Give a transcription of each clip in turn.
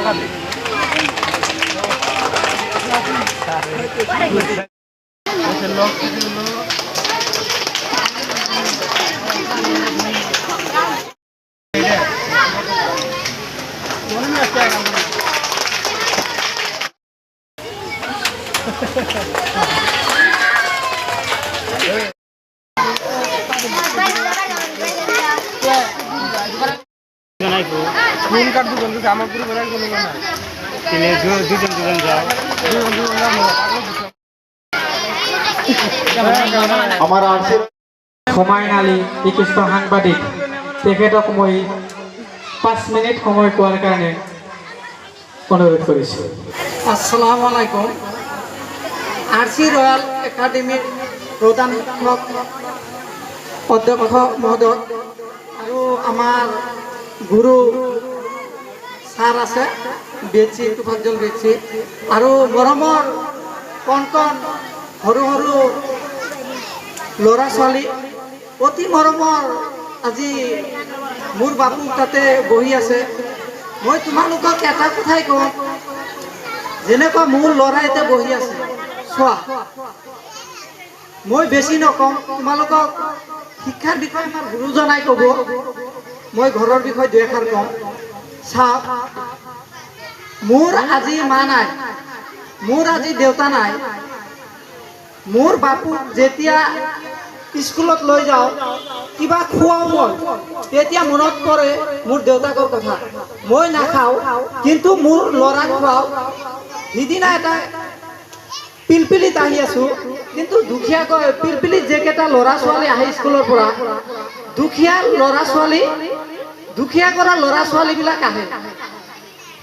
আমাৰ আৰসিৰ হুমায়ুন আলী বিশিষ্ট সাংবাদিক তেখেতক মই 5 মিনিট সময় কোৱাৰ কাৰণে অনুৰোধ কৰিছোঁ। আসসালামু আলাইকুম। আৰসি ৰয়্যাল একাডেমিৰ প্ৰধান শিক্ষক অধ্যক্ষ মহোদয় আৰু আমাৰ গুৰু স্যাৰ আছে বেচি তুফাজ্জল বেচি আৰু মৰমৰ কণ কণ সৰু সৰু ল'ৰা ছোৱালী অতি মৰমৰ আজি মোৰ বাপু তাতে বহি আছে। মই তোমালোকক এটা কথাই কওঁ, যেনেকুৱা মোৰ ল'ৰা এতিয়া বহি আছে চোৱা, মই বেছি নকওঁ, তোমালোকক শিক্ষাৰ বিষয়ে আমাৰ গুৰুজনাই ক'ব, মই ঘৰৰ বিষয়ে দুই এষাৰ কওঁ। চাওক, মোৰ আজি মা নাই, মোৰ আজি দেউতা নাই। মোৰ বাপুক যেতিয়া স্কুলত লৈ যাওঁ কিবা খুৱাওঁ মই, তেতিয়া মনত পৰে মোৰ দেউতাকৰ কথা। মই নাখাওঁ কিন্তু মোৰ ল'ৰাক খুৱাওঁ। সিদিনা এটা পিলপিলিত আহি আছোঁ, কিন্তু দুখীয়াকৈ পিলপিলিত যেকেইটা ল'ৰা ছোৱালী আহে স্কুলৰ পৰা, দুখীয়া কৰা ল'ৰা ছোৱালীবিলাক আহে।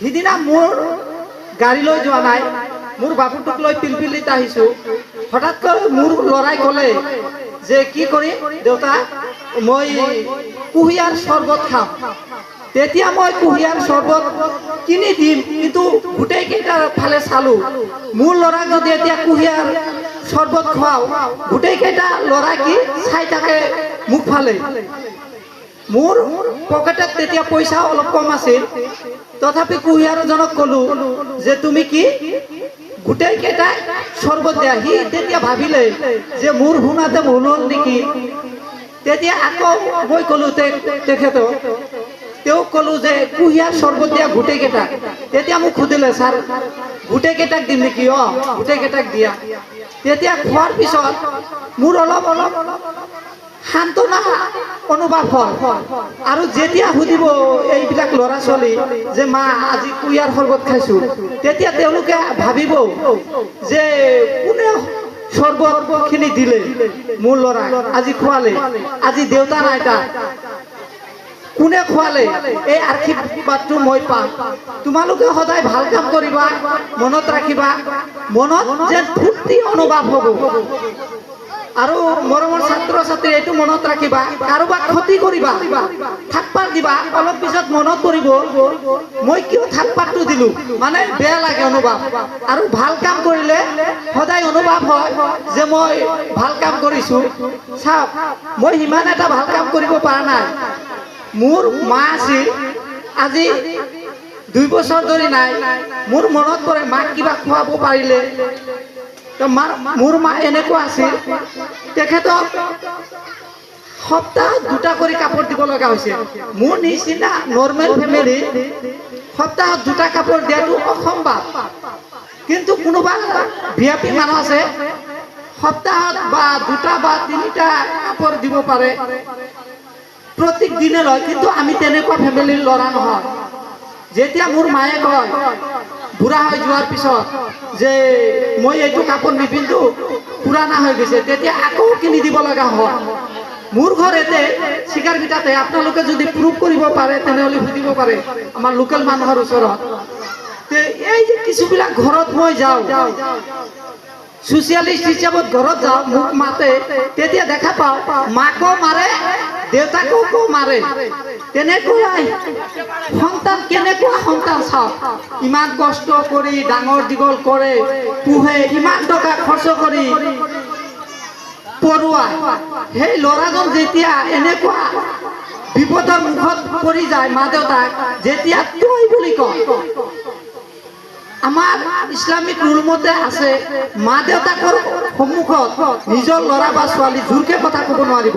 সিদিনা মোৰ গাড়ী লৈ যোৱা নাই, মোৰ বাপুটোক লৈ পিলপিলিত আহিছোঁ। হঠাৎকৈ মোৰ ল'ৰাই ক'লে যে কি কৰিম দেউতা, মই কুঁহিয়াৰ চৰ্বত খাম। তেতিয়া মই কুঁহিয়াৰ চৰ্বত কিনি দিম, কিন্তু গোটেইকেইটাৰ ফালে চালোঁ। মোৰ ল'ৰাক যদি এতিয়া কুঁহিয়াৰ চৰ্বত খুৱাওঁ, গোটেইকেইটা ল'ৰাই কি চাই থাকে মোক ফালে। মোৰ পকেটত তেতিয়া পইচা অলপ কম আছিল, তথাপি কুঁহিয়াৰজনক ক'লোঁ যে তুমি কি গোটেইকেইটাই চৰ্বত দিয়া। সি তেতিয়া ভাবিলে যে মোৰ শুনাতে ভুল হ'ল নেকি। তেতিয়া আকৌ মই ক'লোঁ তেখেতক, তেওঁক ক'লোঁ যে কুঁহিয়াৰ চৰ্বত দিয়া গোটেইকেইটাক। তেতিয়া মোক সুধিলে ছাৰ গোটেইকেইটাক দিম নেকি? অঁ গোটেইকেইটাক দিয়া। তেতিয়া খোৱাৰ পিছত মোৰ অলপ সান্তনা অনুভৱ হ'ল। আৰু যেতিয়া সুধিব এইবিলাক ল'ৰা ছোৱালী যে মা আজি কুঁহিয়াৰ চৰ্বত খাইছোঁ, তেতিয়া তেওঁলোকে ভাবিব যে কোনে চৰ্বতখিনি দিলে মোৰ ল'ৰা, আজি খোৱালে, আজি দেউতা নাই তাৰ, কোনে খোৱালে। এই আশীৰ্বাদটো মই পাম। তোমালোকে সদায় ভাল কাম কৰিবা, মনত ৰাখিবা, মনত যেন ফূৰ্তি অনুভৱ হ'ব। আৰু মৰমৰ ছাত্ৰ ছাত্ৰী এইটো মনত ৰাখিবা, কাৰোবাক ক্ষতি কৰিবা, থাপ্পৰ দিবা, অলপ পিছত মনত পৰিব মই কিয় থাপ্পৰটো দিলো, মানে বেয়া লাগে অনুভৱ। আৰু ভাল কাম কৰিলে সদায় অনুভৱ হয় যে মই ভাল কাম কৰিছোঁ। চাওক, মই সিমান এটা ভাল কাম কৰিব পৰা নাই। মোৰ মা আছিল, আজি 2 বছৰ ধৰি নাই। মোৰ মনত পৰে মাক কিবা খুৱাব পাৰিলে। মোৰ মা এনেকুৱা আছিল, তেখেতক সপ্তাহত 2টা কৰি কাপোৰ দিব লগা হৈছে। মোৰ নিচিনা নৰ্মেল ফেমিলি সপ্তাহত 2টা কাপোৰ দিয়াটো অসম্ভৱ। কিন্তু কোনোবা ভিআইপি মানুহ আছে সপ্তাহত বা 2টা বা 3টা কাপোৰ দিব পাৰে প্ৰত্যেক দিনে লয়। কিন্তু আমি তেনেকুৱা ফেমিলিৰ ল'ৰা নহয়। যেতিয়া মোৰ মায়ে কয় বুঢ়া হৈ যোৱাৰ পিছত যে মই এইটো কাপোৰ নিপিন্ধো, পুৰাণা হৈ গৈছে, তেতিয়া আকৌ কিনি দিব লগা হয়। মোৰ ঘৰ এতে চিকাৰবিটাতে, আপোনালোকে যদি প্ৰুভ কৰিব পাৰে তেনেহ'লে সুধিব পাৰে আমাৰ লোকেল মানুহৰ ওচৰত। এই যে কিছুবিলাক ঘৰত মই যাওঁ, ছ'চিয়েলিষ্ট হিচাপত ঘৰত যাওঁ, মোক মাতে, তেতিয়া দেখা পাওঁ মাকো মাৰে দেউতাককো মাৰে। তেনেকুৱাই সন্তান, কেনেকুৱা সন্তান চাওক, ইমান কষ্ট কৰি ডাঙৰ দীঘল কৰে, পোহে, ইমান টকা খৰচ কৰি পঢ়ুৱায়। সেই ল'ৰাজন যেতিয়া এনেকুৱা বিপদৰ মুখত পৰি যায়, মা দেউতাক যেতিয়া তই বুলি কয়, আমাৰ ইছলামিক ৰুল মতে আছে মা দেউতাকৰ সন্মুখত নিজৰ ল'ৰা বা ছোৱালী জোৰকে কথা ক'ব নোৱাৰিব